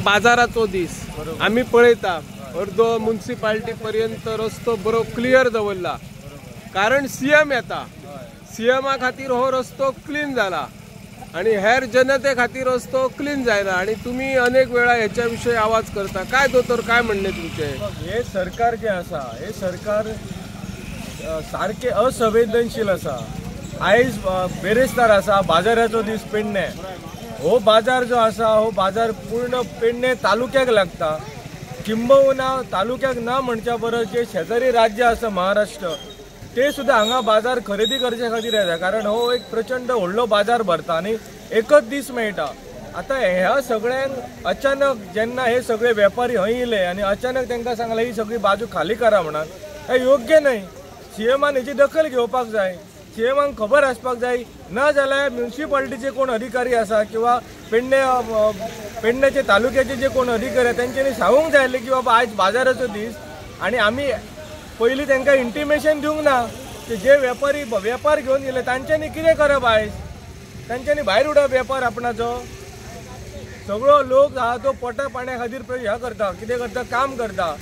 बाजाराचो दीस आम्ही पळयता अर्दो म्युनिसिपालिटी पर्यंत रस्तो बरो क्लियर दवरला कारण सीएम येता सीएमा खातीर हो रस्तो क्लीन जाला आणि हेर जनते खातीर रस्तो क्लीन जायना आणि तुम्ही अनेक वेळा ह्याच्या विषयी आवाज करता काय दोतोर काय म्हणणे तुमचे हे सरकार जे आसा हे सरकार सारखे असंवेदनशील आसा आयज बेरेस्तार आसा बाजाराचो दीस पेडणे हो बाजार जो आसा हो बाजार पूर्ण पेडणे तालुक्याक लागता किंबहुना तालुक्याक ना म्हणच्या परस जे शेजारी राज्य आसा महाराष्ट्र ते सुद्धा हांगा बाजार खरेदी करचे खातीर येता कारण हो एक प्रचंड व्हडलो बाजार भरता आनी एकच दीस मेळटा। आता ह्या सगळ्यांक अचानक जेन्ना हे सगळे वेपारी हय येयले आनी अचानक तांकां सांगलें ही सगळी बाजू खाली करा म्हणून हे योग्य न्हय। सीएमान हेची दखल घेवपाक जाय सीएमांक खबर आसपाक जाय ना जाल्यार म्युनिसिपालिटीचे कोण अधिकारी आसा किंवा पेडणेचे तालुक्याचे जे कोण अधिकारी आसा तेंच्यांनी सांगूंक जाय की बाबा आयज बाजाराचो दीस आनी आमी पयलीं तांकां इंटिमेशन दिवंक ना की जे वेपारी वेपार घेवन येयले तांच्यांनी कितें करप आयज तांच्यांनी भायर उडप वेपार आपणाचो सगळो लोक आहा तो पोटा पाण्या खातीर ह्या करता कितें करता काम करता।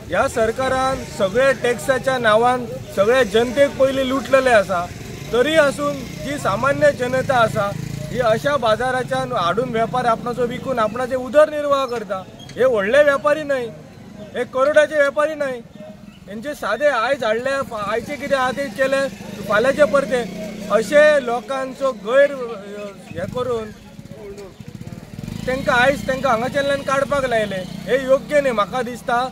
ह्या सरकारान सगळे टॅक्साच्या नांवान सगळे जनतेक पयलीं लुटलेले आसा तरी आसून जी सामान्य जनता आसा ही अशा बाजाराच्यान हाडून वेपार आपणाचो विकून आपणाचे उदरनिर्वाह करता। हे व्हडले वेपारी न्हय हे करोडाचे वेपारी न्हय हेंचे सादे आयज हाडले आयचे कितें आहा ते केले फाल्यांचे परते अशे लोकांचो गैर हे करून तांकां आयज तांकां हांगाच्यान काडपाक लायले हे योग्य न्हय। म्हाका दिसता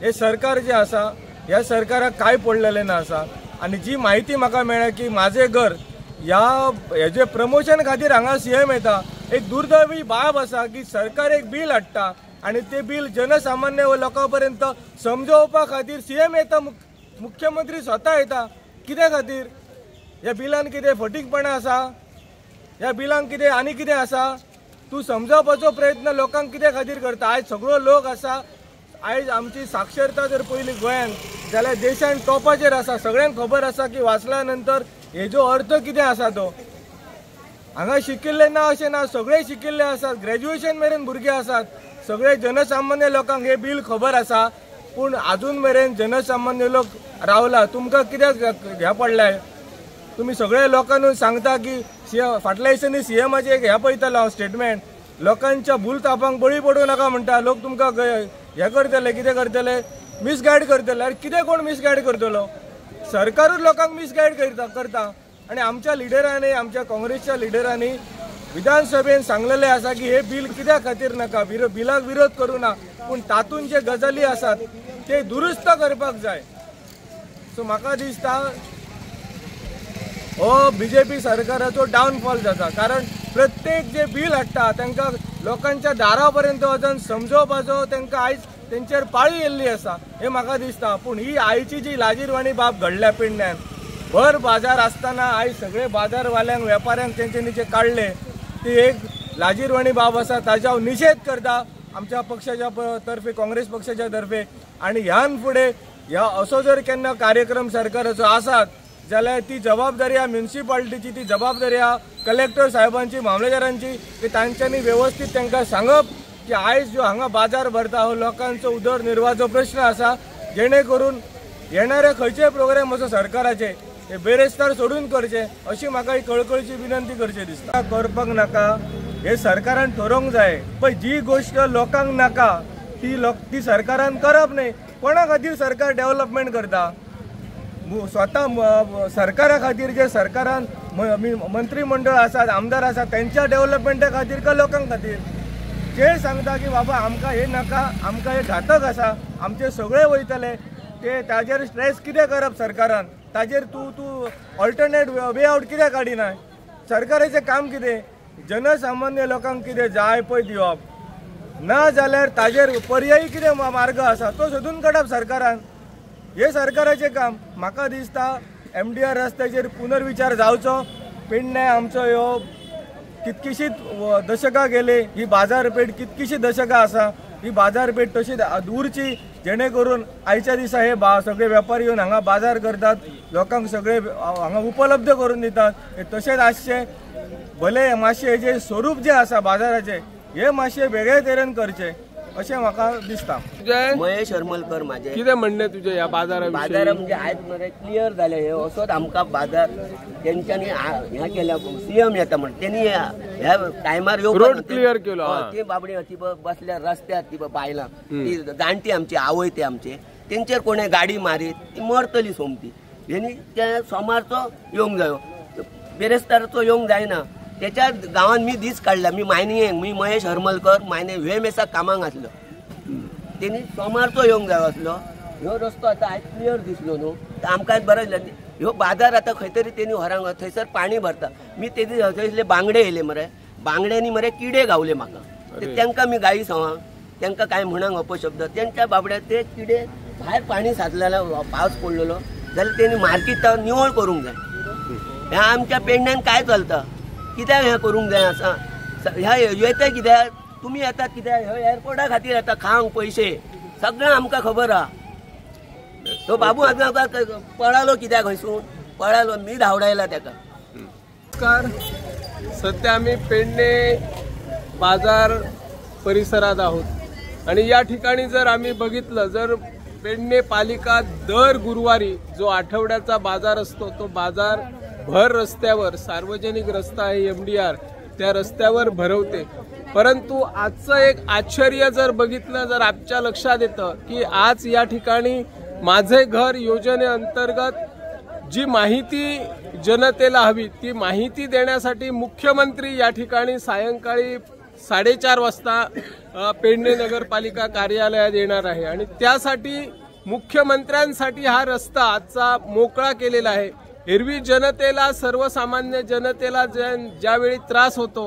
हे सरकार जे आसा ह्या सरकाराक काय पडलेलें ना आसा आनी जी म्हायती म्हाका मेळ्ळ्या की माझे घर हेजे प्रमोशन खातीर हांगा सीएम येता एक दुर्दैवी बाब आसा की सरकार एक बील हाडटा आणि ते बिल जनसामान्य लोकां पर्यंत समजोवपा खातीर सीएम येता मुख्यमंत्री स्वता येता कित्या खातीर ह्या बिलान कितें फटीकपणां आसा ह्या बिलान कितें आनी कितें आसा तूं समजावपाचो प्रयत्न लोकांक कित्या खातीर करता। आयज सगळो लोक आसा आयज आमची साक्षरता जर पयली गोंयांत जाल्यार देशान टॉपाचेर आसा सगळ्यांक खबर आसा की वाचल्या नंतर हेजो अर्थ कितें आसा तो हांगा शिकिल्ले ना अशें ना सगळे शिकिल्ले आसात ग्रॅज्युएशन मेरेन भुरगे आसात सगळे जनसामान्य लोकांक हे बिल खबर आसा पूण अजून मेरेन जनसामान्य लोक रावला तुमकां कित्याक ह्या पडलाय तुमी सगळे लोकांक सांगता की फाटल्या दिसांनी सीएमाचे एक ह्या पळयतालो हांव स्टेटमेंट लोकांच्या भूल तापांक बळी पडूं नाका म्हणटा लोक तुमकां हे करतले कितें करतले मिसगायड करतले अरे कितें कोण मिसगायड करतलो सरकारूच लोकांक मिसगायड करता आनी आमच्या लिडरांनी आमच्या काँग्रेसच्या लिडरांनी विधानसभेन सांगलेले आसा की हे बिल कित्या खातीर नाका बिलाक विरोध करूं ना पूण तातूंत जे गजाली आसात ते दुरुस्त करपाक जाय। सो म्हाका दिसता हो बीजेपी सरकाराचो डावनफॉल जाता कारण प्रत्येक जे बिल हाडटा तांकां लोकांच्या दारा पर्यंत वचून समजोवपाचो तांकां आयज तेंचेर पाळी येयल्ली आसा हे म्हाका दिसता। पूण ही आयची जी लाजीरवाणी बाब घडल्या पेडण्यान भर बाजार आसतना आयज सगळे बाजारवाल्यांक वेपाऱ्यांक तेंच्यांनी जे काडले ती एक लाजीरवाणी बाब आसा ताच्या निषेध करता आमच्या पक्षाच्या तर्फे काँग्रेस पक्षाच्या तर्फे आणि ह्यान फुडें ह्या असो जर केन्ना कार्यक्रम सरकाराचो आसात जाल्यार ती जबाबदारी ह्या म्युनिसिपालिटीची ती जबाबदारी ह्या कलेक्टर साहेबांची मामलेदारांची की तांच्यांनी व्यवस्थीत तांकां सांगप की आयज जो हांगा बाजार भरता हो लोकांचो उदरनिर्वाहाचो प्रश्न आसा जेणे करून येणारे खंयचेय प्रोग्राम असो सरकाराचे हे बेरेस्तार सोडून करचे अशी म्हाका ही कळकळीची विनंती करची दिसता। करपाक नाका हे सरकारान ठरोवंक जाय पण जी गोष्ट लोकांक नाका ती सरकारान करप न्हय। कोणा खातीर सरकार डेव्हलपमेंट करता स्वता सरकारा खातीर जे सरकारान मंत्रिमंडळ आसात आमदार आसात त्यांच्या डेव्हलपमेंटा खातीर का लोकांक खातीर जे सांगता की बाबा आमकां हे नाका आमकां हे घातक आसा आमचे सगळे वयतले ते ताजेर स्ट्रेस कितें करप सरकारान ताजेर तूं ऑल्टरनेट वे आउट कित्याक काडिना सरकाराचें काम कितें जनसामान्य लोकांक कितें जाय पळय दिवप ना जाल्यार ताजेर पर्यायी कितें मार्ग आसा तो सोदून काडप सरकारान हे सरकाराचें काम। म्हाका दिसता MDR रस्त्याचेर पुनर्विचार जावचो पेडणे आमचो ह्यो कितकीशीच दशकां गेली ही बाजारपेठ कितकीशी दशकां आसा ही बाजारपेठ तशीच उरची जेणे करून आयच्या दिसा हे सगळे वेपारी येवन हांगा बाजार करतात लोकांक सगळे हांगा उपलब्ध करून दितात हे तशेंच आसचें भले मातशें हेजें स्वरूप जें आसा बाजाराचें हे मातशे वेगळे तरेन करचे अशें म्हाका दिसता. तुझे महेश हरमलकर माझे कितें म्हणणें तुझे ह्या बाजार बाजाराविषयी? म्हणजे आयज मरे क्लियर जाले हे असोच आमकां बाजार तेंच्यांनी ह्या केल्या सीएम येता म्हण त्यांनी ह्या टायमार रोड क्लियर केलो. ती बाबडी ती बसल्या रस्त्यार ती बायलां ती जाणटी आमची आवय ते आमचे तेंचेर कोणें गाडी मारीत ती मरतली सोमती. हेणी त्या सोमारचो येवंक जायो बेरेस्ताराचो येवंक जायना. त्याच्या गांवांत मी दीस काडला मी मायनिंगेक मी महेश हरमलकर मायने वेमेसाक कामाक आसलो तेणी सोमारचो येवंक जाय आसलो. ह्यो रस्तो आतां आयज क्लियर दिसलो न्हू तर आमकां बरें दिसलें. ह्यो बाजार आतां खंय तरी तेणी व्हरांक थंयसर पाणी भरता. मी तेदी थंयसले बांगडे येयले मरे बांगड्यांनी मरे किडे गावले म्हाका. तेंकां मी गायी सवां तेंकां कांय म्हणांक अपशब्द तेंच्या बाबड्या ते किडे भायर पाणी साचलेलो पावस पडलेलो जाल्यार तेणी मार्केट निवळ करूंक जाय. ह्या आमच्या पेडण्यान काय चलता कित्याक हें करूंक जाय आसा. ह्या येता कित्याक तुमी येतात कित्याक ह्या एअरपोर्टा खातीर येता खावंक पयशे सगळें आमकां खबर आहा. तो बाबू आतां पळालो कित्याक खंयसून पळालो मी धांवडायला तेका. सध्या आम्ही पेडणे बाजार परिसरात आहोत आणि या ठिकाणी जर आम्ही बघितलं जर पेडणे पालिका दर गुरुवारी जो आठवड्याचा बाजार असतो तो बाजार भर रस्त्यावर सार्वजनिक रस्ता आहे MDR त्या रस्त्यावर भरवते. परंतु आजचं एक आश्चर्य जर बघितलं जर आमच्या लक्षात येतं की आज या ठिकाणी माझे घर योजनेअंतर्गत जी माहिती जनतेला हवी ती माहिती देण्यासाठी मुख्यमंत्री या ठिकाणी सायंकाळी 4:30 वाजता पेडणे नगरपालिका कार्यालयात येणार आहे आणि त्यासाठी मुख्यमंत्र्यांसाठी हा रस्ता आजचा मोकळा केलेला आहे. एरवी जनतेला सर्वसामान्य जनतेला ज्यावेळी त्रास होतो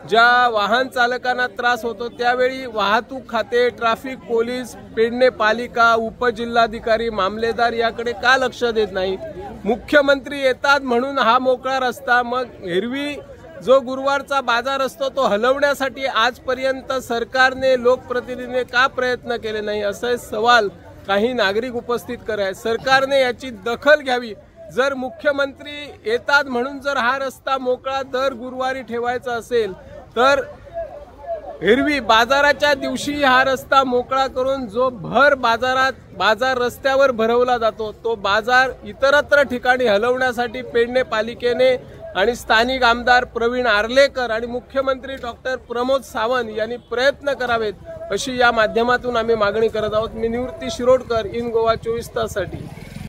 ज्या वाहन चालकांना त्रास होतो त्यावेळी वाहतूक खाते ट्रॅफिक पोलीस पेडणे पालिका उपजिल्हाधिकारी मामलेदार याकडे का लक्ष देत नाही. मुख्यमंत्री येतात म्हणून हा मोकळा रस्ता मग एरवी जो गुरुवारचा बाजार असतो तो हलवण्यासाठी आजपर्यंत सरकारने लोकप्रतिनिधीने का प्रयत्न केले नाही असे सवाल काही नागरिक उपस्थित करत. सरकारने याची दखल घ्यावी. जर मुख्यमंत्री येतात म्हणून जर हा रस्ता मोकळा दर गुरुवारी ठेवायचा असेल तर एरवी बाजाराच्या दिवशी हा रस्ता मोकळा करून जो भर बाजार रस्त्यावर भरवला जातो तो बाजार इतरत्र ठिकाणी हलवण्यासाठी पेडणे पालिकेने आणि स्थानिक आमदार प्रवीण आर्लेकर आणि मुख्यमंत्री डॉक्टर प्रमोद सावंत यांनी प्रयत्न करावेत अशी या माध्यमातून आम्ही मागणी करत आहोत. मी निवृत्ती शिरोडकर इन गोवा 24 ताससाठी.